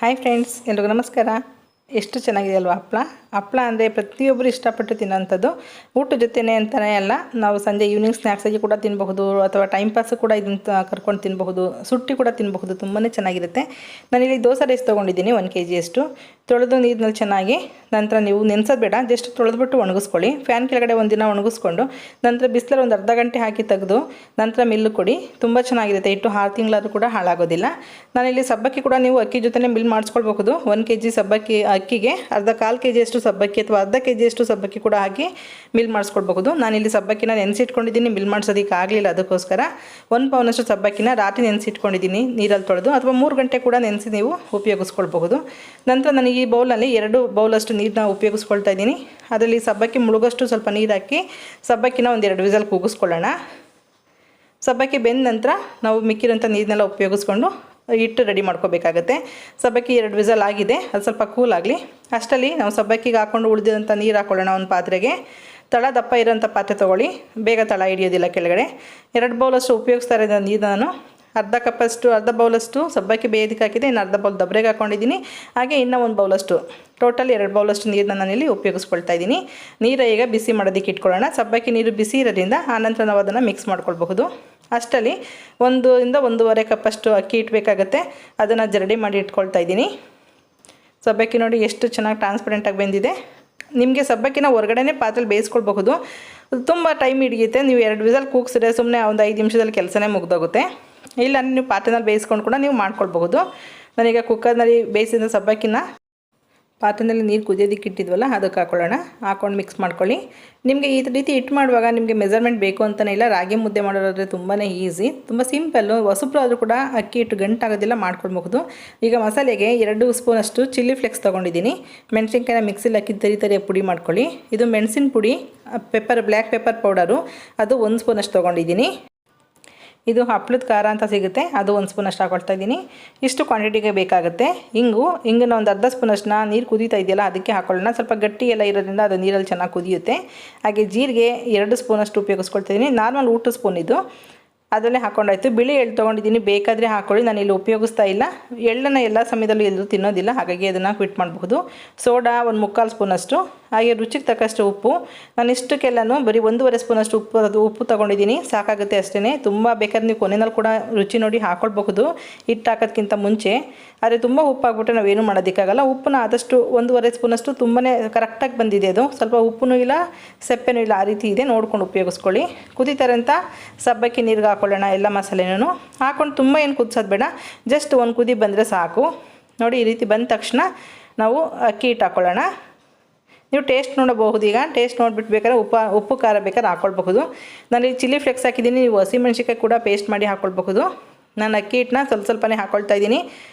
Hi friends, ಎಲ್ರಿಗೂ ನಮಸ್ಕಾರ. ಎಷ್ಟು ಚೆನ್ನಾಗಿದೆ ಅಲ್ವಾ ಹಪ್ಪಳ. ಹಪ್ಪಳ ಅಂದರೆ ಪ್ರತಿಯೊಬ್ಬರು ಇಷ್ಟಪಟ್ಟು ತಿನ್ನೋಂಥದ್ದು. ಊಟದ ಜೊತೆನೇ ಅಂತಲೇ ಅಲ್ಲ, ನಾವು ಸಂಜೆ ಈವ್ನಿಂಗ್ ಸ್ನ್ಯಾಕ್ಸಾಗಿ ಕೂಡ ತಿನ್ನಬಹುದು, ಅಥವಾ ಟೈಮ್ ಪಾಸ್ ಕೂಡ ಇದನ್ನು ಕರ್ಕೊಂಡು ತಿನ್ನಬಹುದು, ಸುಟ್ಟಿ ಕೂಡ ತಿನ್ನಬಹುದು. ತುಂಬಾ ಚೆನ್ನಾಗಿರುತ್ತೆ. ನಾನಿಲ್ಲಿ ದೋಸೆ ರೈಸ್ ತೊಗೊಂಡಿದ್ದೀನಿ 1 kg. ತೊಳೆದು ನೀರಿನಲ್ಲಿ ಚೆನ್ನಾಗಿ, ನಂತರ ನೀವು ನೆನೆಸೋದು ಬೇಡ, ಜಸ್ಟ್ ತೊಳೆದ್ಬಿಟ್ಟು ಒಣಗಿಸ್ಕೊಳ್ಳಿ. ಫ್ಯಾನ್ ಕೆಳಗಡೆ ಒಂದಿನ ಒಣಗಿಸ್ಕೊಂಡು ನಂತರ ಬಿಸಿಲಲ್ಲಿ ಒಂದು ಅರ್ಧ ಗಂಟೆ ಹಾಕಿ ತೆಗೆದು ನಂತರ ಮಿಲ್ಲು ಕೊಡಿ. ತುಂಬ ಚೆನ್ನಾಗಿರುತ್ತೆ. ಇಟ್ಟು 6 ತಿಂಗಳಾದರೂ ಕೂಡ ಹಾಳಾಗೋದಿಲ್ಲ. ನಾನಿಲ್ಲಿ ಸಬ್ಬಕ್ಕಿ ಕೂಡ ನೀವು ಅಕ್ಕಿ ಜೊತೆ ಮಿಲ್ ಮಾಡಿಸ್ಕೊಳ್ಬಹುದು. 1 kg ಸಬ್ಬಕ್ಕಿ ಅಕ್ಕಿಗೆ ಕಾಲು ಕೆ ಜಿಯಷ್ಟು ಸಬ್ಬಕ್ಕಿ ಅಥವಾ ಅರ್ಧ ಕೆ ಜಿಯಷ್ಟು ಸಬ್ಬಕ್ಕಿ ಕೂಡ ಹಾಕಿ ಮಿಲ್ ಮಾಡಿಸ್ಕೊಳ್ಬಹುದು. ನಾನಿಲ್ಲಿ ಸಬ್ಬಕ್ಕಿನ ನೆನೆಸಿಟ್ಕೊಂಡಿದ್ದೀನಿ, ಮಿಲ್ ಮಾಡಿಸೋದಕ್ಕೆ ಆಗಲಿಲ್ಲ. ಅದಕ್ಕೋಸ್ಕರ 1 ಪೌನಷ್ಟು ಸಬ್ಬಕ್ಕಿನ ರಾತ್ರಿ ನೆನೆಸಿಟ್ಕೊಂಡಿದ್ದೀನಿ ನೀರಲ್ಲಿ ತೊಳೆದು, ಅಥವಾ 3 ಗಂಟೆ ಕೂಡ ನೆನೆಸಿ ನೀವು ಉಪಯೋಗಿಸ್ಕೊಳ್ಬಹುದು. ನಂತರ ನನಗೆ ಈ ಬೌಲಲ್ಲಿ 2 ಬೌಲಷ್ಟು ನೀರನ್ನ ಉಪಯೋಗಿಸ್ಕೊಳ್ತಾ ಇದ್ದೀನಿ. ಅದರಲ್ಲಿ ಸಬ್ಬಕ್ಕಿ ಮುಳುಗಷ್ಟು ಸ್ವಲ್ಪ ನೀರು ಹಾಕಿ ಸಬ್ಬಕ್ಕಿನ 1-2 ವಿಸಲ್ ಕೂಗಿಸ್ಕೊಳ್ಳೋಣ. ಸಬ್ಬಕ್ಕಿ ಬೆಂದ ನಂತರ ನಾವು ಮಿಕ್ಕಿರೋಂಥ ನೀರನ್ನೆಲ್ಲ ಉಪಯೋಗಿಸ್ಕೊಂಡು ಹಿಟ್ಟು ರೆಡಿ ಮಾಡ್ಕೋಬೇಕಾಗತ್ತೆ. ಸಬ್ಬಕ್ಕಿ 2 ವಿಸಲ್ ಆಗಿದೆ, ಅದು ಸ್ವಲ್ಪ ಕೂಲ್ ಆಗಲಿ. ಅಷ್ಟರಲ್ಲಿ ನಾವು ಸಬ್ಬಕ್ಕಿಗೆ ಹಾಕ್ಕೊಂಡು ಉಳಿದಿರೋಂಥ ನೀರು ಹಾಕ್ಕೊಳ್ಳೋಣ ಒಂದು ಪಾತ್ರೆಗೆ. ತಳ ದಪ್ಪ ಇರೋಂಥ ಪಾತ್ರೆ ತೊಗೊಳ್ಳಿ, ಬೇಗ ತಳ ಹಿಡಿಯೋದಿಲ್ಲ ಕೆಳಗಡೆ. 2 ಬೌಲಷ್ಟು ಉಪಯೋಗಿಸ್ತಾ ಇರೋ ನೀರು ನಾನು ಅರ್ಧ ಬೌಲಷ್ಟು ಸಬ್ಬಕ್ಕಿ ಬೇಯೋದಕ್ಕೆ ಹಾಕಿದೆ, ಇನ್ನು ಅರ್ಧ ಬೌಲ್ ದಬ್ರೆಗೆ ಹಾಕ್ಕೊಂಡಿದ್ದೀನಿ. ಹಾಗೆ ಇನ್ನೂ 1 ಬೌಲಷ್ಟು, ಟೋಟಲ್ 2 ಬೌಲಷ್ಟು ನೀರನ್ನ ನಾನಿಲ್ಲಿ ಉಪಯೋಗಿಸ್ಕೊಳ್ತಾ ಇದ್ದೀನಿ. ನೀರು ಈಗ ಬಿಸಿ ಮಾಡೋದಕ್ಕೆ ಇಟ್ಕೊಳ್ಳೋಣ. ಸಬ್ಬಕ್ಕಿ ನೀರು ಬಿಸಿ ಇರೋದ್ರಿಂದ ಆನಂತರ ನಾವು ಅದನ್ನು ಮಿಕ್ಸ್ ಮಾಡ್ಕೊಳ್ಬಹುದು. ಅಷ್ಟರಲ್ಲಿ 1 ಇಂದ 1.5 ಕಪ್ಪಷ್ಟು ಅಕ್ಕಿ ಇಟ್ಬೇಕಾಗತ್ತೆ. ಅದನ್ನು ಜರಡಿ ಮಾಡಿ ಇಟ್ಕೊಳ್ತಾ ಇದ್ದೀನಿ. ಸಬ್ಬಕ್ಕಿ ನೋಡಿ ಎಷ್ಟು ಚೆನ್ನಾಗಿ ಟ್ರಾನ್ಸ್ಪರೆಂಟಾಗಿ ಬೆಂದಿದೆ. ನಿಮಗೆ ಸಬ್ಬಕ್ಕಿನ ಹೊರಗಡೆನೇ ಪಾತ್ರೆಲಿ ಬೇಯಿಸ್ಕೊಳ್ಬಹುದು. ತುಂಬ ಟೈಮ್ ಹಿಡಿಯುತ್ತೆ. ನೀವು 2 ವಿಸಲ್ ಕೂಗಿಸಿದ್ರೆ ಸುಮ್ಮನೆ ಒಂದು 5 ನಿಮಿಷದಲ್ಲಿ ಕೆಲಸನೇ ಮುಗ್ದೋಗುತ್ತೆ. ಇಲ್ಲ ನೀವು ಪಾತ್ರೆನಲ್ಲಿ ಬೇಯಿಸ್ಕೊಂಡು ಕೂಡ ನೀವು ಮಾಡ್ಕೊಳ್ಬಹುದು. ನಾನೀಗ ಕುಕ್ಕರ್ನಲ್ಲಿ ಬೇಯಿಸಿದ ಸಬ್ಬಕ್ಕಿನ ಪಾತ್ರೆಯಲ್ಲಿ ನೀರು ಕುದಿಯೋದಕ್ಕೆ ಇಟ್ಟಿದ್ವಲ್ಲ ಅದಕ್ಕೆ ಹಾಕ್ಕೊಳ್ಳೋಣ. ಹಾಕ್ಕೊಂಡು ಮಿಕ್ಸ್ ಮಾಡ್ಕೊಳ್ಳಿ. ನಿಮಗೆ ಈ ರೀತಿ ಹಿಟ್ಟು ಮಾಡುವಾಗ ನಿಮಗೆ ಮೆಜರ್ಮೆಂಟ್ ಬೇಕು ಅಂತಲೇ ಇಲ್ಲ. ರಾಗಿ ಮುದ್ದೆ ಮಾಡೋದಾದರೆ ತುಂಬಾ ಈಸಿ, ತುಂಬ ಸಿಂಪಲ್ಲು. ಹೊಸಬ್ರು ಆದರೂ ಕೂಡ ಅಕ್ಕಿ ಹಿಟ್ಟು ಗಂಟಾಗೋದಿಲ್ಲ, ಮಾಡ್ಕೊಳ್ಬಹುದು. ಈಗ ಮಸಾಲೆಗೆ 2 ಸ್ಪೂನಷ್ಟು ಚಿಲ್ಲಿ ಫ್ಲೇಕ್ಸ್ ತೊಗೊಂಡಿದ್ದೀನಿ. ಮೆಣಸಿನ್ಕಾಯಿನ ಮಿಕ್ಸಿಲಿ ಹಾಕಿ ತರಿಯಾಗಿ ಪುಡಿ ಮಾಡ್ಕೊಳ್ಳಿ. ಇದು ಮೆಣಸಿನ ಪುಡಿ, ಬ್ಲ್ಯಾಕ್ ಪೆಪ್ಪರ್ ಪೌಡರು, ಅದು 1 ಸ್ಪೂನಷ್ಟು ತೊಗೊಂಡಿದ್ದೀನಿ. ಇದು ಹಪ್ಪಳದ ಖಾರ ಅಂತ ಸಿಗುತ್ತೆ, ಅದು 1 ಸ್ಪೂನಷ್ಟು ಹಾಕೊಳ್ತಾ ಇದ್ದೀನಿ. ಇಷ್ಟು ಕ್ವಾಂಟಿಟಿಗೆ ಬೇಕಾಗುತ್ತೆ. ಹಿಂಗನ್ನ ಒಂದು ಅರ್ಧ ಸ್ಪೂನಷ್ಟನ್ನ ನೀರು ಕುದೀತಾ ಇದೆಯಲ್ಲ ಅದಕ್ಕೆ ಹಾಕೊಳ್ಳೋಣ. ಸ್ವಲ್ಪ ಗಟ್ಟಿ ಎಲ್ಲ ಇರೋದ್ರಿಂದ ಅದು ನೀರಲ್ಲಿ ಚೆನ್ನಾಗಿ ಕುದಿಯುತ್ತೆ. ಹಾಗೆ ಜೀರಿಗೆ 2 ಸ್ಪೂನಷ್ಟು ಉಪಯೋಗಿಸ್ಕೊಳ್ತಾ ಇದ್ದೀನಿ. ನಾರ್ಮಲ್ ಊಟ ಸ್ಪೂನ್ ಇದು, ಅದರಲ್ಲೇ ಹಾಕ್ಕೊಂಡಾಯ್ತು. ಬಿಳಿ ಎಳ್ಳು ತೊಗೊಂಡಿದ್ದೀನಿ, ಬೇಕಾದರೆ ಹಾಕ್ಕೊಳ್ಳಿ. ನಾನು ಇಲ್ಲಿ ಉಪಯೋಗಿಸ್ತಾ ಇಲ್ಲ. ಎಳ್ಳನ್ನು ಎಲ್ಲ ಸಮಯದಲ್ಲೂ ಎಲ್ಲರೂ ತಿನ್ನೋದಿಲ್ಲ, ಹಾಗಾಗಿ ಅದನ್ನು ಕ್ವಿಟ್ ಮಾಡಬಹುದು. ಸೋಡಾ 1/4 ಸ್ಪೂನಷ್ಟು, ಹಾಗೆ ರುಚಿಗೆ ತಕ್ಕಷ್ಟು ಉಪ್ಪು. ನಾನು ಇಷ್ಟಕ್ಕೆಲ್ಲನೂ ಬರೀ 1.5 ಸ್ಪೂನಷ್ಟು ಉಪ್ಪು ತೊಗೊಂಡಿದ್ದೀನಿ, ಸಾಕಾಗುತ್ತೆ ಅಷ್ಟೇ. ತುಂಬ ಬೇಕಾದ್ರೆ ನೀವು ಕೊನೆಯಲ್ಲಿ ಕೂಡ ರುಚಿ ನೋಡಿ ಹಾಕ್ಕೊಳ್ಬಹುದು ಹಿಟ್ಟು ಹಾಕೋದಕ್ಕಿಂತ ಮುಂಚೆ. ಆದರೆ ತುಂಬ ಉಪ್ಪು ಹಾಕ್ಬಿಟ್ರೆ ನಾವೇನು ಮಾಡೋದಕ್ಕಾಗಲ್ಲ. ಉಪ್ಪನ್ನ ಆದಷ್ಟು 1.5 ಸ್ಪೂನಷ್ಟು ತುಂಬಾ ಕರೆಕ್ಟಾಗಿ ಬಂದಿದೆ. ಅದು ಸ್ವಲ್ಪ ಉಪ್ಪು ಇಲ್ಲ ಸೆಪ್ಪೆನೂ ಇಲ್ಲ, ಆ ರೀತಿ ಇದೆ, ನೋಡ್ಕೊಂಡು ಉಪಯೋಗಿಸ್ಕೊಳ್ಳಿ. ಕುದೀತಾರಂತ ಸಬ್ಬಕ್ಕಿ ನೀರಿಗೆ ಹಾಕ್ಕೊಳ್ಳೋಣ. ಎಲ್ಲ ಮಸಾಲೆನೂ ಹಾಕ್ಕೊಂಡು ತುಂಬ ಏನು ಕುದಿಸೋದು ಬೇಡ, ಜಸ್ಟ್ 1 ಕುದಿ ಬಂದರೆ ಸಾಕು. ನೋಡಿ ಈ ರೀತಿ ಬಂದ ತಕ್ಷಣ ನಾವು ಅಕ್ಕಿ ಹಿಟ್ಟು ಹಾಕ್ಕೊಳ್ಳೋಣ. ನೀವು ಟೇಸ್ಟ್ ನೋಡಬಹುದು. ಈಗ ಟೇಸ್ಟ್ ನೋಡಿಬಿಟ್ಟು ಬೇಕಾದ್ರೆ ಉಪ್ಪು ಖಾರ ಬೇಕಾದ್ರೆ ಹಾಕ್ಕೊಳ್ಬಹುದು. ನಾನು ಇಲ್ಲಿ ಚಿಲ್ಲಿ ಫ್ಲೇಕ್ಸ್ ಹಾಕಿದ್ದೀನಿ, ನೀವು ಹಸಿಮೆಣ್ಸಿಕಾಯಿ ಕೂಡ ಪೇಸ್ಟ್ ಮಾಡಿ ಹಾಕ್ಕೊಳ್ಬಹುದು. ನಾನು ಅಕ್ಕಿ ಹಿಟ್ಟನ್ನ ಸ್ವಲ್ಪನೇ ಹಾಕ್ಕೊಳ್ತಾ ಇದ್ದೀನಿ.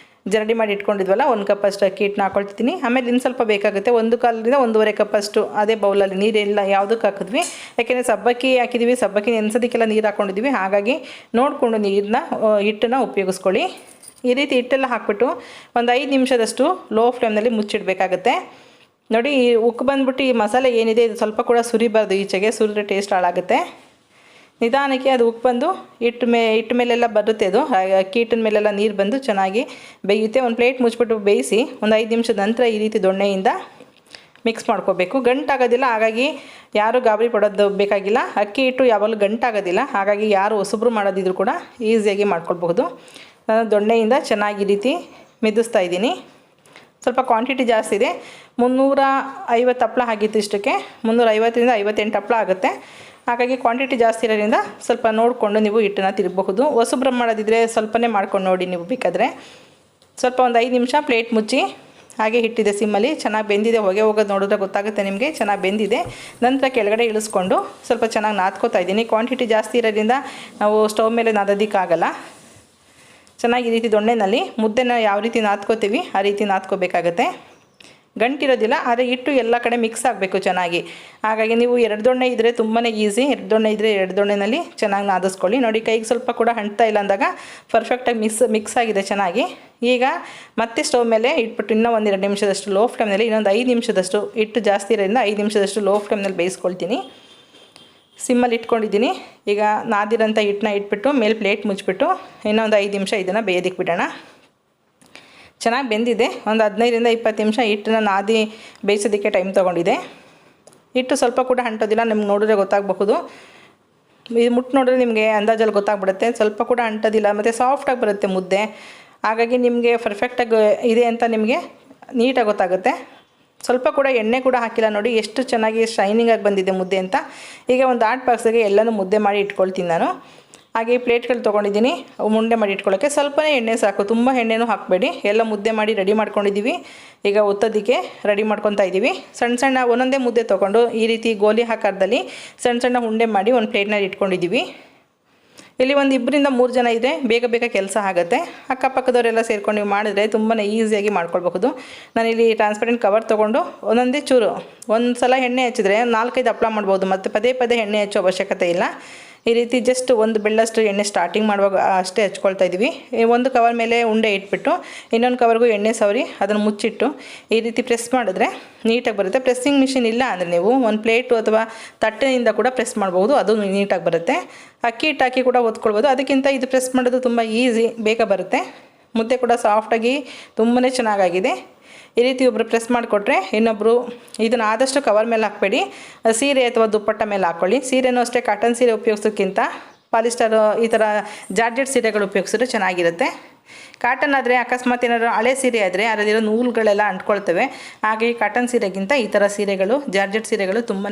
ಜರಡಿ ಮಾಡಿ ಇಟ್ಕೊಂಡಿದ್ವಲ್ಲ 1 ಕಪ್ಪಷ್ಟು ಅಕ್ಕಿ ಹಿಟ್ಟನ್ನ ಹಾಕ್ಕೊಳ್ತಿದ್ದೀನಿ. ಆಮೇಲೆ ಇನ್ನು ಸ್ವಲ್ಪ ಬೇಕಾಗುತ್ತೆ, 1 1.5 ಕಪ್ಪಷ್ಟು ಅದೇ ಬೌಲಲ್ಲಿ ನೀರೆಲ್ಲ ಯಾವುದಕ್ಕೆ ಹಾಕಿದ್ವಿ, ಯಾಕೆಂದರೆ ಸಬ್ಬಕ್ಕಿ ಹಾಕಿದ್ದೀವಿ, ಸಬ್ಬಕ್ಕಿ ನೆನೆಸೋದಕ್ಕೆಲ್ಲ ನೀರು ಹಾಕ್ಕೊಂಡಿದ್ವಿ. ಹಾಗಾಗಿ ನೋಡಿಕೊಂಡು ಹಿಟ್ಟನ್ನು ಉಪಯೋಗಿಸ್ಕೊಳ್ಳಿ. ಈ ರೀತಿ ಹಿಟ್ಟೆಲ್ಲ ಹಾಕ್ಬಿಟ್ಟು ಒಂದು 5 ನಿಮಿಷದಷ್ಟು ಲೋ ಫ್ಲೇಮ್ನಲ್ಲಿ ಮುಚ್ಚಿಡಬೇಕಾಗತ್ತೆ. ನೋಡಿ ಈ ಉಕ್ಕು ಬಂದ್ಬಿಟ್ಟು ಈ ಮಸಾಲೆ ಏನಿದೆ ಇದು ಸ್ವಲ್ಪ ಕೂಡ ಸುರಿಬಾರ್ದು, ಈಚೆಗೆ ಸುರಿದ್ರೆ ಟೇಸ್ಟ್ ಹಾಳಾಗುತ್ತೆ. ನಿಧಾನಕ್ಕೆ ಅದು ಉಕ್ಕು ಬಂದು ಹಿಟ್ಟು ಮೇಲೆಲ್ಲ ಬರುತ್ತೆ. ಅದು ಅಕ್ಕಿ ಹಿಟ್ಟಿನ ಮೇಲೆಲ್ಲ ನೀರು ಬಂದು ಚೆನ್ನಾಗಿ ಬೇಯುತ್ತೆ. ಒಂದು ಪ್ಲೇಟ್ ಮುಚ್ಚಿಬಿಟ್ಟು ಬೇಯಿಸಿ ಒಂದು 5 ನಿಮಿಷದ ನಂತರ ಈ ರೀತಿ ದೊಣ್ಣೆಯಿಂದ ಮಿಕ್ಸ್ ಮಾಡ್ಕೋಬೇಕು. ಗಂಟಾಗೋದಿಲ್ಲ, ಹಾಗಾಗಿ ಯಾರು ಗಾಬರಿ ಪಡೋದು ಬೇಕಾಗಿಲ್ಲ. ಅಕ್ಕಿ ಹಿಟ್ಟು ಯಾವಾಗಲೂ ಗಂಟಾಗೋದಿಲ್ಲ, ಹಾಗಾಗಿ ಯಾರು ಹೊಸಬ್ರು ಮಾಡೋದಿದ್ರು ಕೂಡ ಈಸಿಯಾಗಿ ಮಾಡ್ಕೊಳ್ಬಹುದು. ನಾನು ದೊಣ್ಣೆಯಿಂದ ಚೆನ್ನಾಗಿ ಈ ರೀತಿ ಮೆದಿಸ್ತಾ ಇದ್ದೀನಿ. ಸ್ವಲ್ಪ ಕ್ವಾಂಟಿಟಿ ಜಾಸ್ತಿ ಇದೆ, 350 ಹಪ್ಪಳ ಆಗಿತ್ತು. ಇಷ್ಟಕ್ಕೆ 350ರಿಂದ 58 ಹಪ್ಪಳ ಆಗುತ್ತೆ. ಹಾಗಾಗಿ ಕ್ವಾಂಟಿಟಿ ಜಾಸ್ತಿ ಇರೋದ್ರಿಂದ ಸ್ವಲ್ಪ ನೋಡಿಕೊಂಡು ನೀವು ಹಿಟ್ಟನ್ನು ತಿರುಗಬಹುದು. ಹೊಸಬ್ರು ಮಾಡೋದಿದ್ರೆ ಸ್ವಲ್ಪನೇ ಮಾಡ್ಕೊಂಡು ನೋಡಿ. ನೀವು ಬೇಕಾದರೆ ಸ್ವಲ್ಪ ಒಂದು 5 ನಿಮಿಷ ಪ್ಲೇಟ್ ಮುಚ್ಚಿ ಹಾಗೆ ಹಿಟ್ಟಿದೆ ಸಿಮ್ಮಲ್ಲಿ. ಚೆನ್ನಾಗಿ ಬೆಂದಿದೆ, ಹೊಗೆ ಹೋಗೋದು ನೋಡಿದ್ರೆ ಗೊತ್ತಾಗುತ್ತೆ ನಿಮಗೆ ಚೆನ್ನಾಗಿ ಬೆಂದಿದೆ. ನಂತರ ಕೆಳಗಡೆ ಇಳಿಸ್ಕೊಂಡು ಸ್ವಲ್ಪ ಚೆನ್ನಾಗಿ ನಾದ್ಕೋತಾ ಇದ್ದೀನಿ. ಕ್ವಾಂಟಿಟಿ ಜಾಸ್ತಿ ಇರೋದ್ರಿಂದ ನಾವು ಸ್ಟವ್ ಮೇಲೆ ನಾದೋದಕ್ಕಾಗಲ್ಲ. ಚೆನ್ನಾಗಿ ಈ ರೀತಿ ದೊಣ್ಣೆನಲ್ಲಿ ಮುದ್ದೆನ ಯಾವ ರೀತಿ ನಾದ್ಕೋತೀವಿ ಆ ರೀತಿ ನಾದ್ಕೋಬೇಕಾಗತ್ತೆ. ಗಂಟಿರೋದಿಲ್ಲ, ಆದರೆ ಹಿಟ್ಟು ಎಲ್ಲ ಕಡೆ ಮಿಕ್ಸ್ ಆಗಬೇಕು ಚೆನ್ನಾಗಿ. ಹಾಗಾಗಿ ನೀವು 2 ದೊಣ್ಣೆ ಇದ್ದರೆ ತುಂಬಾ ಈಸಿ. 2 ದೊಣ್ಣೆ ಇದ್ದರೆ 2 ದೊಣ್ಣೆನಲ್ಲಿ ಚೆನ್ನಾಗಿ ನಾದಿಸ್ಕೊಳ್ಳಿ. ನೋಡಿ ಕೈಗೆ ಸ್ವಲ್ಪ ಕೂಡ ಅಂಟ್ತಾ ಇಲ್ಲ ಅಂದಾಗ ಪರ್ಫೆಕ್ಟಾಗಿ ಮಿಕ್ಸ್ ಆಗಿದೆ ಚೆನ್ನಾಗಿ. ಈಗ ಮತ್ತೆ ಸ್ಟವ್ ಮೇಲೆ ಇಟ್ಬಿಟ್ಟು ಇನ್ನೂ 1-2 ನಿಮಿಷದಷ್ಟು ಲೋ ಫ್ಲೇಮ್ನಲ್ಲಿ, ಇನ್ನೊಂದು 5 ನಿಮಿಷದಷ್ಟು, ಹಿಟ್ಟು ಜಾಸ್ತಿ ಇರೋದ್ರಿಂದ 5 ನಿಮಿಷದಷ್ಟು ಲೋ ಫ್ಲೇಮ್ನಲ್ಲಿ ಬೇಯಿಸ್ಕೊಳ್ತೀನಿ. ಸಿಮ್ಮಲ್ಲಿ ಇಟ್ಕೊಂಡಿದ್ದೀನಿ. ಈಗ ನಾದಿರೋಂಥ ಹಿಟ್ಟನ್ನ ಇಟ್ಬಿಟ್ಟು ಮೇಲೆ ಪ್ಲೇಟ್ ಮುಚ್ಚಿಬಿಟ್ಟು ಇನ್ನೊಂದು 5 ನಿಮಿಷ ಇದನ್ನು ಬೇಯೋದಕ್ಕೆ ಬಿಡೋಣ. ಚೆನ್ನಾಗಿ ಬೆಂದಿದೆ. ಒಂದು 15ರಿಂದ 20 ನಿಮಿಷ ಹಿಟ್ಟನ್ನ ನಾದಿ ಬೇಯಿಸೋದಕ್ಕೆ ಟೈಮ್ ತೊಗೊಂಡಿದೆ. ಹಿಟ್ಟು ಸ್ವಲ್ಪ ಕೂಡ ಅಂಟೋದಿಲ್ಲ, ನಿಮ್ಗೆ ನೋಡಿದ್ರೆ ಗೊತ್ತಾಗಬಹುದು. ಇದು ಮುಟ್ಟು ನೋಡಿದ್ರೆ ನಿಮಗೆ ಅಂದಾಜಲ್ಲಿ ಗೊತ್ತಾಗ್ಬಿಡುತ್ತೆ. ಸ್ವಲ್ಪ ಕೂಡ ಅಂಟೋದಿಲ್ಲ ಮತ್ತು ಸಾಫ್ಟಾಗಿ ಬರುತ್ತೆ ಮುದ್ದೆ. ಹಾಗಾಗಿ ನಿಮಗೆ ಪರ್ಫೆಕ್ಟಾಗಿ ಇದೆ ಅಂತ ನಿಮಗೆ ನೀಟಾಗಿ ಗೊತ್ತಾಗುತ್ತೆ. ಸ್ವಲ್ಪ ಕೂಡ ಎಣ್ಣೆ ಕೂಡ ಹಾಕಿಲ್ಲ ನೋಡಿ, ಎಷ್ಟು ಚೆನ್ನಾಗಿ ಶೈನಿಂಗಾಗಿ ಬಂದಿದೆ ಮುದ್ದೆ ಅಂತ. ಈಗ ಒಂದು ಆಟ್ ಬಾಕ್ಸಿಗೆ ಎಲ್ಲನೂ ಮುದ್ದೆ ಮಾಡಿ ಇಟ್ಕೊಳ್ತೀನಿ ನಾನು. ಹಾಗೆ ಪ್ಲೇಟ್ಗಳು ತೊಗೊಂಡಿದ್ದೀನಿ ಉಂಡೆ ಮಾಡಿ ಇಟ್ಕೊಳ್ಳೋಕ್ಕೆ. ಸ್ವಲ್ಪನೇ ಎಣ್ಣೆ ಸಾಕು, ತುಂಬ ಎಣ್ಣೆನೂ ಹಾಕಬೇಡಿ. ಎಲ್ಲ ಮುದ್ದೆ ಮಾಡಿ ರೆಡಿ ಮಾಡ್ಕೊಂಡಿದ್ದೀವಿ. ಈಗ ಒತ್ತೋದಕ್ಕೆ ರೆಡಿ ಮಾಡ್ಕೊತಾ ಇದ್ದೀವಿ. ಸಣ್ಣ ಸಣ್ಣ ಒಂದೊಂದೇ ಮುದ್ದೆ ತೊಗೊಂಡು ಈ ರೀತಿ ಗೋಲಿ ಆಕಾರದಲ್ಲಿ ಸಣ್ಣ ಸಣ್ಣ ಉಂಡೆ ಮಾಡಿ ಒಂದು ಪ್ಲೇಟ್ನಲ್ಲಿ ಇಟ್ಕೊಂಡಿದ್ದೀವಿ. ಇಲ್ಲಿ ಒಂದು 2ರಿಂದ 3 ಜನ ಇದ್ದರೆ ಬೇಗ ಬೇಗ ಕೆಲಸ ಆಗುತ್ತೆ. ಅಕ್ಕಪಕ್ಕದವರೆಲ್ಲ ಸೇರ್ಕೊಂಡು ನೀವು ಮಾಡಿದ್ರೆ ತುಂಬಾ ಈಸಿಯಾಗಿ ಮಾಡ್ಕೊಳ್ಬಹುದು. ನಾನಿಲ್ಲಿ ಟ್ರಾನ್ಸ್ಪರೆಂಟ್ ಕವರ್ ತೊಗೊಂಡು ಒಂದೊಂದೇ ಚೂರು ಒಂದು ಸಲ ಎಣ್ಣೆ ಹಚ್ಚಿದ್ರೆ 4-5 ಹಪ್ಪಳ ಮಾಡ್ಬೋದು. ಮತ್ತು ಪದೇ ಪದೇ ಎಣ್ಣೆ ಹಚ್ಚೋ ಅವಶ್ಯಕತೆ ಇಲ್ಲ. ಈ ರೀತಿ ಜಸ್ಟ್ ಒಂದು ಬೆಳ್ಳಷ್ಟು ಎಣ್ಣೆ ಸ್ಟಾರ್ಟಿಂಗ್ ಮಾಡುವಾಗ ಅಷ್ಟೇ ಹಚ್ಕೊಳ್ತಾ ಇದ್ದೀವಿ. ಒಂದು ಕವರ್ ಮೇಲೆ ಉಂಡೆ ಇಟ್ಬಿಟ್ಟು ಇನ್ನೊಂದು ಕವರ್ಗೂ ಎಣ್ಣೆ ಸವರಿ ಅದನ್ನು ಮುಚ್ಚಿಟ್ಟು ಈ ರೀತಿ ಪ್ರೆಸ್ ಮಾಡಿದ್ರೆ ನೀಟಾಗಿ ಬರುತ್ತೆ. ಪ್ರೆಸ್ಸಿಂಗ್ ಮಿಷಿನ್ ಇಲ್ಲ ಅಂದರೆ ನೀವು ಒಂದು ಪ್ಲೇಟು ಅಥವಾ ತಟ್ಟೆಯಿಂದ ಕೂಡ ಪ್ರೆಸ್ ಮಾಡ್ಬೋದು, ಅದು ನೀಟಾಗಿ ಬರುತ್ತೆ. ಅಕ್ಕಿ ಹಿಟ್ಟು ಹಾಕಿ ಕೂಡ ಒತ್ಕೊಳ್ಬೋದು. ಅದಕ್ಕಿಂತ ಇದು ಪ್ರೆಸ್ ಮಾಡೋದು ತುಂಬ ಈಸಿ, ಬೇಗ ಬರುತ್ತೆ. ಮುದ್ದೆ ಕೂಡ ಸಾಫ್ಟಾಗಿ ತುಂಬಾ ಚೆನ್ನಾಗಾಗಿದೆ. ಈ ರೀತಿ ಒಬ್ಬರು ಪ್ರೆಸ್ ಮಾಡಿಕೊಟ್ರೆ ಇನ್ನೊಬ್ಬರು ಇದನ್ನು ಆದಷ್ಟು ಕವರ್ ಮೇಲೆ ಹಾಕಬೇಡಿ, ಸೀರೆ ಅಥವಾ ದುಪ್ಪಟ್ಟ ಮೇಲೆ ಹಾಕ್ಕೊಳ್ಳಿ. ಸೀರೆನೂ ಅಷ್ಟೇ ಕಾಟನ್ ಸೀರೆ ಉಪಯೋಗಿಸೋಕ್ಕಿಂತ ಪಾಲಿಸ್ಟರ್ ಈ ಥರ ಜಾರ್ಜೆಟ್ ಸೀರೆಗಳು ಉಪಯೋಗಿಸಿದ್ರೆ ಚೆನ್ನಾಗಿರುತ್ತೆ. ಕಾಟನ್ ಆದರೆ ಅಕಸ್ಮಾತ್ ಏನಾದರೂ ಹಳೆ ಸೀರೆ ಆದರೆ ಅದರಲ್ಲಿರೋ ನೂಲುಗಳೆಲ್ಲ ಅಂಟ್ಕೊಳ್ತವೆ. ಹಾಗೆ ಕಾಟನ್ ಸೀರೆಗಿಂತ ಈ ಥರ ಸೀರೆಗಳು ಜಾರ್ಜೆಟ್ ಸೀರೆಗಳು ತುಂಬಾ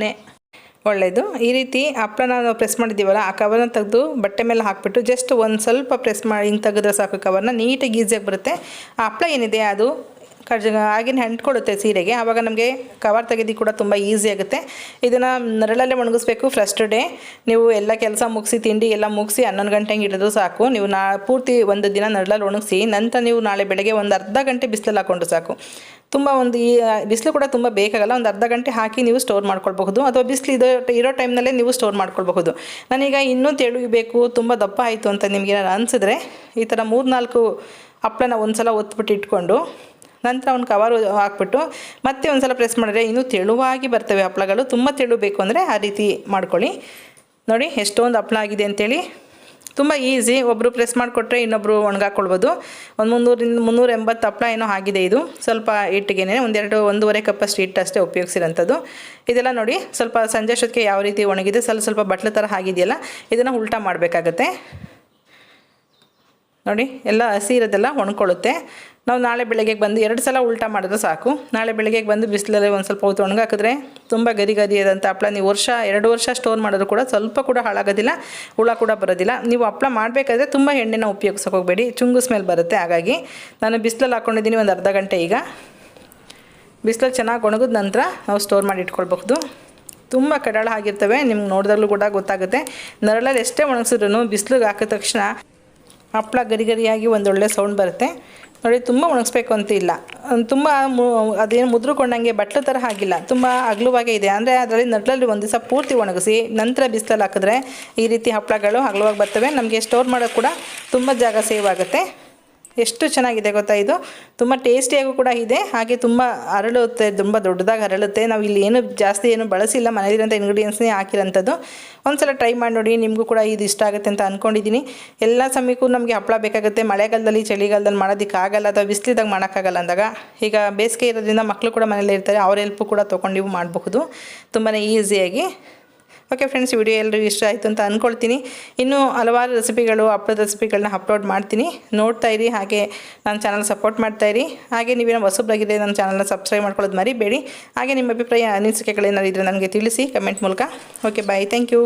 ಒಳ್ಳೆಯದು. ಈ ರೀತಿ ಹಪ್ಪಳನ ನಾವು ಪ್ರೆಸ್ ಮಾಡಿದ್ದೀವಲ್ಲ, ಆ ಕವರ್ನ ತೆಗೆದು ಬಟ್ಟೆ ಮೇಲೆ ಹಾಕಿಬಿಟ್ಟು ಜಸ್ಟ್ ಒಂದು ಸ್ವಲ್ಪ ಪ್ರೆಸ್ ಮಾಡಿ ಹಿಂಗೆ ತೆಗೆದ್ರೆ ಸಾಕು, ಕವರ್ನ ನೀಟಾಗಿ ಈಸಿಯಾಗಿ ಬರುತ್ತೆ. ಆ ಹಪ್ಪಳ ಏನಿದೆ ಅದು ಆಗಿನ ಅಂಟ್ಕೊಳ್ಳುತ್ತೆ ಸೀರೆಗೆ, ಆವಾಗ ನಮಗೆ ಕವರ್ ತೆಗೆದು ಕೂಡ ತುಂಬ ಈಸಿ ಆಗುತ್ತೆ. ಇದನ್ನು ನೆರಳಲ್ಲೇ ಒಣಗಿಸ್ಬೇಕು. ಫಸ್ಟ್ ಡೇ ನೀವು ಎಲ್ಲ ಕೆಲಸ ಮುಗಿಸಿ ತಿಂಡಿ ಎಲ್ಲ ಮುಗಿಸಿ 11 ಗಂಟೆಗೆ ಇಡೋದು ಸಾಕು. ನೀವು ಪೂರ್ತಿ ಒಂದು ದಿನ ನೆರಳಲ್ಲಿ ಒಣಗಿಸಿ ನಂತರ ನೀವು ನಾಳೆ ಬೆಳಗ್ಗೆ ಒಂದು ಅರ್ಧ ಗಂಟೆ ಬಿಸಿಲಲ್ಲಿ ಹಾಕ್ಕೊಂಡ್ರೆ ಸಾಕು. ತುಂಬ ಈ ಬಿಸಿಲು ಕೂಡ ತುಂಬ ಬೇಕಾಗಲ್ಲ. ಒಂದು ಅರ್ಧ ಗಂಟೆ ಹಾಕಿ ನೀವು ಸ್ಟೋರ್ ಮಾಡ್ಕೊಳ್ಬಹುದು, ಅಥವಾ ಬಿಸಿಲು ಇರೋ ಟೈಮ್ನಲ್ಲೇ ನೀವು ಸ್ಟೋರ್ ಮಾಡ್ಕೊಳ್ಬಹುದು. ನಾನೀಗ ಇನ್ನೂ ತೆಳುಗಬೇಕು, ತುಂಬ ದಪ್ಪ ಆಯಿತು ಅಂತ ನಿಮಗೆ ಏನಾರು ಅನಿಸಿದ್ರೆ ಈ ಥರ 3-4 ಹಪ್ಪಳನ ಒಂದು ಸಲ ಒತ್ಬಿಟ್ಟು ಇಟ್ಕೊಂಡು ನಂತರ ಒಂದು ಕವರ್ ಹಾಕ್ಬಿಟ್ಟು ಮತ್ತೆ ಒಂದು ಸಲ ಪ್ರೆಸ್ ಮಾಡಿದ್ರೆ ಇನ್ನೂ ತೆಳುವಾಗಿ ಬರ್ತವೆ ಹಪ್ಪಳಗಳು. ತುಂಬ ತೆಳು ಬೇಕು ಅಂದರೆ ಆ ರೀತಿ ಮಾಡ್ಕೊಳ್ಳಿ. ನೋಡಿ ಎಷ್ಟೊಂದು ಹಪ್ಪಳ ಆಗಿದೆ ಅಂತೇಳಿ. ತುಂಬ ಈಸಿ. ಒಬ್ಬರು ಪ್ರೆಸ್ ಮಾಡಿಕೊಟ್ರೆ ಇನ್ನೊಬ್ಬರು ಒಣಗಾಕ್ಕೊಳ್ಬೋದು. ಒಂದು 300-380 ಹಪ್ಪಳ ಏನೋ ಆಗಿದೆ. ಇದು ಸ್ವಲ್ಪ ಹಿಟ್ಟಿಗೆ ಒಂದೂವರೆ ಕಪ್ಪಷ್ಟು ಹಿಟ್ಟು ಅಷ್ಟೇ ಉಪಯೋಗಿಸಿರೋಂಥದ್ದು. ಇದೆಲ್ಲ ನೋಡಿ ಸ್ವಲ್ಪ ಸಂಜೆ ಅಷ್ಟೊತ್ತಿಗೆ ಯಾವ ರೀತಿ ಒಣಗಿದೆ, ಸ್ವಲ್ಪ ಬಟ್ಲು ಥರ ಆಗಿದೆಯಲ್ಲ, ಇದನ್ನು ಉಲ್ಟಾ ಮಾಡಬೇಕಾಗತ್ತೆ. ನೋಡಿ ಎಲ್ಲ ಹಸಿ ಇರೋದೆಲ್ಲ ಒಣಕೊಳ್ಳುತ್ತೆ. ನಾವು ನಾಳೆ ಬೆಳಗ್ಗೆಗೆ ಬಂದು 2 ಸಲ ಉಲ್ಟಾ ಮಾಡಿದ್ರೆ ಸಾಕು. ನಾಳೆ ಬೆಳಗ್ಗೆಗೆ ಬಂದು ಬಿಸಿಲಲ್ಲಿ ಒಂದು ಸ್ವಲ್ಪ ಹೊತ್ತು ಒಣಗಾಕಿದ್ರೆ ತುಂಬ ಗರಿ ಆದಂಥ ಹಪ್ಪಳ ನೀವು 2 ವರ್ಷ ಸ್ಟೋರ್ ಮಾಡಿದ್ರು ಕೂಡ ಸ್ವಲ್ಪ ಕೂಡ ಹಾಳಾಗೋದಿಲ್ಲ, ಹುಳ ಕೂಡ ಬರೋದಿಲ್ಲ. ನೀವು ಹಪ್ಪಳ ಮಾಡಬೇಕಾದ್ರೆ ತುಂಬ ಎಣ್ಣೆನ ಉಪಯೋಗಿಸೋಕೆ ಹೋಗಬೇಡಿ, ಚುಂಗು ಸ್ಮೆಲ್ ಬರುತ್ತೆ. ಹಾಗಾಗಿ ನಾನು ಬಿಸಿಲಲ್ಲಿ ಹಾಕ್ಕೊಂಡಿದ್ದೀನಿ ಒಂದು ಅರ್ಧ ಗಂಟೆ. ಈಗ ಬಿಸಿಲಲ್ಲಿ ಚೆನ್ನಾಗಿ ಒಣಗಿದ ನಂತರ ನಾವು ಸ್ಟೋರ್ ಮಾಡಿ ಇಟ್ಕೊಳ್ಬಹುದು. ತುಂಬ ಕಡಾಳ ಆಗಿರ್ತವೆ, ನಿಮ್ಗೆ ನೋಡಿದಾಗಲೂ ಕೂಡ ಗೊತ್ತಾಗುತ್ತೆ. ನೆರಳಲ್ಲಿ ಎಷ್ಟೇ ಒಣಗಿಸಿದ್ರು ಬಿಸಿಲಿಗೆ ಹಾಕಿದ ತಕ್ಷಣ ಹಪ್ಪಳ ಗರಿಯಾಗಿ ಒಂದೊಳ್ಳೆ ಸೌಂಡ್ ಬರುತ್ತೆ. ನೋಡಿ ತುಂಬ ಒಣಗಿಸ್ಬೇಕು ಅಂತ ಇಲ್ಲ, ತುಂಬ ಅದೇನು ಮುದ್ರಕೊಂಡಂಗೆ ಬಟ್ಲು ಥರ ಆಗಿಲ್ಲ, ತುಂಬ ಅಗಲವಾಗೇ ಇದೆ. ಅಂದರೆ ಅದರಲ್ಲಿ ನೆರಳಲ್ಲಿ ಒಂದು ದಿವಸ ಪೂರ್ತಿ ಒಣಗಿಸಿ ನಂತರ ಬಿಸಿಲಲ್ಲಿ ಹಾಕಿದ್ರೆ ಈ ರೀತಿ ಹಪ್ಪಳಗಳು ಅಗಲವಾಗಿ ಬರ್ತವೆ. ನಮಗೆ ಸ್ಟೋರ್ ಮಾಡೋಕ್ಕೆ ಕೂಡ ತುಂಬ ಜಾಗ ಸೇವ್ ಆಗುತ್ತೆ. ಎಷ್ಟು ಚೆನ್ನಾಗಿದೆ ಗೊತ್ತಾ ಇದು. ತುಂಬ ಟೇಸ್ಟಿಯಾಗೂ ಕೂಡ ಇದೆ, ಹಾಗೆ ತುಂಬ ಅರಳುತ್ತೆ, ತುಂಬ ದೊಡ್ಡದಾಗಿ ಅರಳುತ್ತೆ. ನಾವು ಇಲ್ಲಿ ಏನು ಜಾಸ್ತಿ ಏನು ಬಳಸಿಲ್ಲ, ಮನೆಯಲ್ಲಿರೋಂಥ ಇಂಗ್ರೀಡಿಯೆಂಟ್ಸ್ನೇ ಹಾಕಿರೋಂಥದ್ದು. ಒಂದು ಸಲ ಟ್ರೈ ಮಾಡಿ ನೋಡಿ, ನಿಮಗೂ ಕೂಡ ಇದು ಇಷ್ಟ ಆಗುತ್ತೆ ಅಂತ ಅಂದ್ಕೊಂಡಿದ್ದೀನಿ. ಎಲ್ಲ ಸಮಯಕ್ಕೂ ನಮಗೆ ಹಪ್ಪಳ ಬೇಕಾಗುತ್ತೆ. ಮಳೆಗಾಲದಲ್ಲಿ ಚಳಿಗಾಲದಲ್ಲಿ ಮಾಡೋದಕ್ಕಾಗಲ್ಲ, ಅಥವಾ ಬಿಸಿಲಿದಾಗ ಮಾಡೋಕ್ಕಾಗಲ್ಲ ಅಂದಾಗ, ಈಗ ಬೇಸಿಗೆ ಇರೋದ್ರಿಂದ ಮಕ್ಕಳು ಕೂಡ ಮನೇಲಿ ಇರ್ತಾರೆ, ಅವ್ರ ಹೆಲ್ಪು ಕೂಡ ತೊಗೊಂಡು ನೀವು ಮಾಡಬಹುದು ತುಂಬಾ ಈಸಿಯಾಗಿ. ಓಕೆ ಫ್ರೆಂಡ್ಸ್, ವಿಡಿಯೋ ಎಲ್ಲರೂ ಇಷ್ಟ ಆಯಿತು ಅಂತ ಅಂದ್ಕೊಳ್ತೀನಿ. ಇನ್ನೂ ಹಲವಾರು ರೆಸಿಪಿಗಳು, ಹಪ್ಪಳದ ರೆಸಿಪಿಗಳನ್ನ ಅಪ್ಲೋಡ್ ಮಾಡ್ತೀನಿ, ನೋಡ್ತಾ ಇರಿ. ಹಾಗೆ ನನ್ನ ಚಾನಲ್ ಸಪೋರ್ಟ್ ಮಾಡ್ತಾಯಿರಿ. ಹಾಗೆ ನೀವೇನೋ ಹೊಸಬ್ರಾಗಿದ್ದರೆ ನನ್ನ ಚಾನಲ್ನ ಸಬ್ಸ್ಕ್ರೈಬ್ ಮಾಡ್ಕೊಳ್ಳೋದು ಮರಿಬೇಡಿ. ಹಾಗೆ ನಿಮ್ಮ ಅಭಿಪ್ರಾಯ ಅನಿಸಿಕೆಗಳೇನಾದ್ರು ಇದ್ದರೆ ನನಗೆ ತಿಳಿಸಿ ಕಮೆಂಟ್ ಮೂಲಕ. Okay bye, thank you.